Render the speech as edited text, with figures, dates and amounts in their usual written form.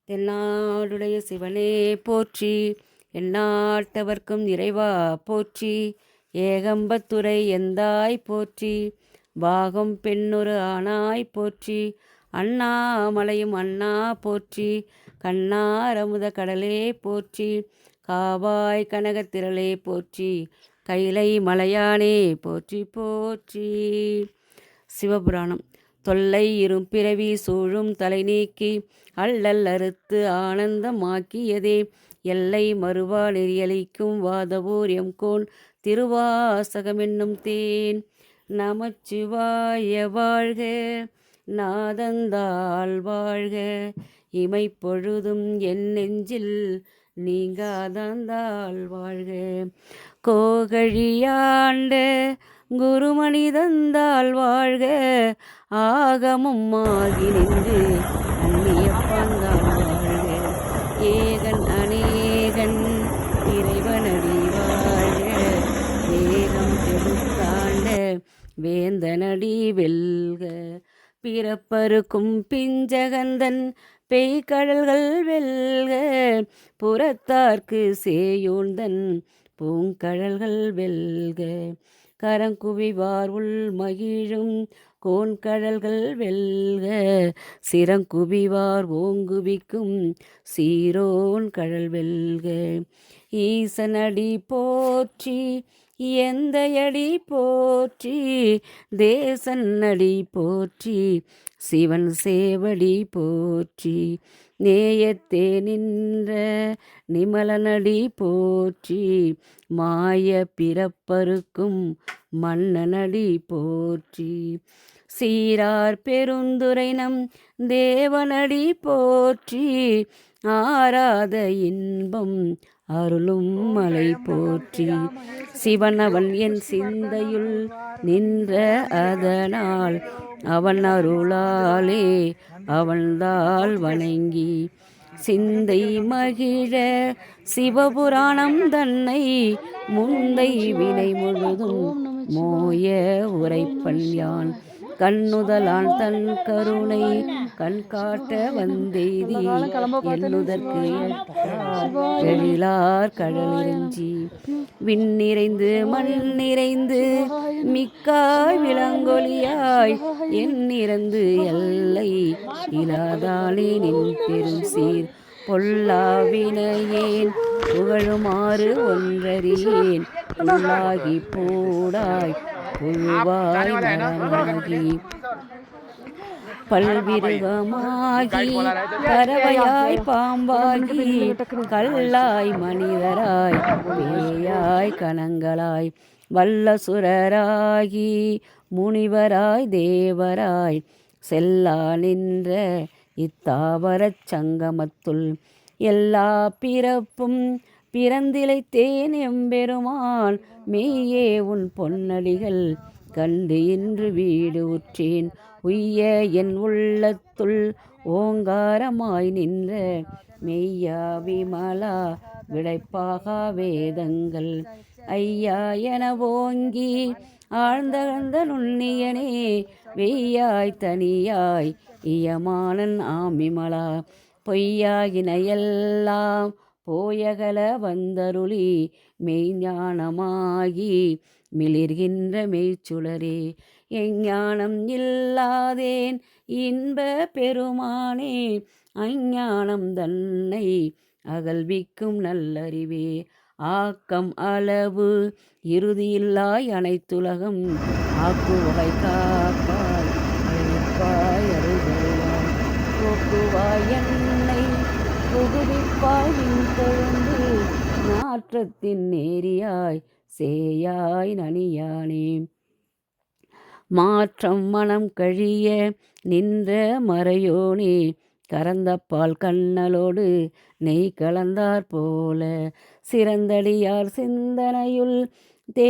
தென்னாடுடைய சிவனே போற்றி, எந்நாட்டவர்க்கும் இறைவா போற்றி, ஏகம்பத்துரை எந்தாய் போற்றி, பாகம் பெண்ணொரு ஆனாய் போற்றி, அண்ணாமலையும் அண்ணா போற்றி, கண்ணாரமுத கடலே போற்றி, காவாய் கனகத்திரளே போற்றி, கைலை மலையானே போற்றி போற்றி. சிவபுராணம். தொல்லை இரும்பிறவி சூழும் தலை நீக்கி அல்லல் அறுத்து ஆனந்தமாக்கியதே, எல்லை மறுவா நெறியளிக்கும் வாதவூர் எம்கோன் திருவாசகமென்னும் தேன். நமச்சிவாய வாழ்க, நாதந்தாள் வாழ்க, இமைப்பொழுதும் என் நெஞ்சில் நீங்காதந்தாள் வாழ்க. கோகழியாண்ட குருமணிதந்தாள் வாழ்க, ஆகமும் ஆகி நின்று அந்நியப்பாந்தாள் வாழ்க. ஏகன் அநேகன் இறைவனடி வாழ்க, வேகம் பெருத்தாண்ட வேந்தனடி வெல்க. பிறப்பருக்கும் பிஞ்சகந்தன் பெய்கடல்கள் வெல்க, புறத்தார்க்கு சேயோந்தன் பூங்கழல்கள் வெல்க. கரங்குவிவார் உள் மகிழும் கோன்கழல்கள் வெல்க, சிறங்குவிவார் ஓங்குவிக்கும் சீரோன் கழல் வெல்க. ஈசனடி போற்றி, எந்தையடி போற்றி, தேசனடி போற்றி, சிவன் சேவடி போற்றி, நேயத்தே நின்ற நிமலனடி போற்றி, மாய பிறப்பருக்கும் மன்னனடி போற்றி, சீரார் பெருந்துரை நம் தேவனடி போற்றி, ஆராத இன்பம் அருளும் மலை போற்றி. சிவனவன் என் சிந்தையுள் நின்ற அதனால், அவன் அருளாலே அவன்தாள் வணங்கி, சிந்தை மகிழ சிவபுராணம் தன்னை முந்தை வினை முழுதும் மோய உரைப்பன் யான். கண்ணுதலான் தன் கருணை கண் காட்ட வந்தெய்தி, என்னுதற்கு எழிலார் கடலிறஞ்சி, விண்ணிறைந்து மண் நிறைந்து மிக்காய் விளங்கொலியாய், எண்ணிறந்து எல்லை இலாதாளே நின் பெரும் சீர். பொல்லாவினையேன் புகழுமாறு ஒன்றறியேன், புல்லாகி பூடாய் புழுவாய் மரமாகி பல்விருகமாகி பறவையாய் பாம்பாகி, கல்லாய் மனிதராய் பேயாய் கணங்களாய், வல்லசுரராகி முனிவராய் தேவராய், செல்லா நின்ற இத்தாவரச் சங்கமத்துள், எல்லா பிறப்பும் பிறந்திலைத்தேன் எம்பெருமான், மெய்யே உன் பொன்னடிகள் கண்டு இன்று வீடு உற்றேன். உய்ய என் உள்ளத்துள் ஓங்காரமாய் நின்ற மெய்யா விமலா விடைப்பாகா வேதங்கள், ஐயா என ஓங்கி ஆழ்ந்தகழ்ந்த நுண்ணியனே, வெய்யாய் தனியாய் இயமானன் ஆமிமலா, பொய்யாகின எல்லாம் போயகல வந்தருளி, மெய்ஞானமாகி மிளிர்கின்ற மெய்ச்சுடரே. எஞ்ஞானம் இல்லாதேன் இன்ப பெருமானே, அஞ்ஞானம் தன்னை அகல்விக்கும் நல்லறிவே. ஆக்கம் அளவு இறுதியில்லாய் அனைத்துலகம், ஆக்குவாய் காப்பாய் அழிப்பாய் அருள்வாய், போக்குவாய் என்னை புகுவிப்பாய் நின் கொழுந்து, நாற்றத்தின் நேரியாய் சேயாய் நனியானே. மாற்றம் மனம் கழிய நின்ற மறையோனே, கறந்த பால் கண்ணலோடு நெய் கலந்தாற் போல, சிறந்தடியார் சிந்தனையுள் தே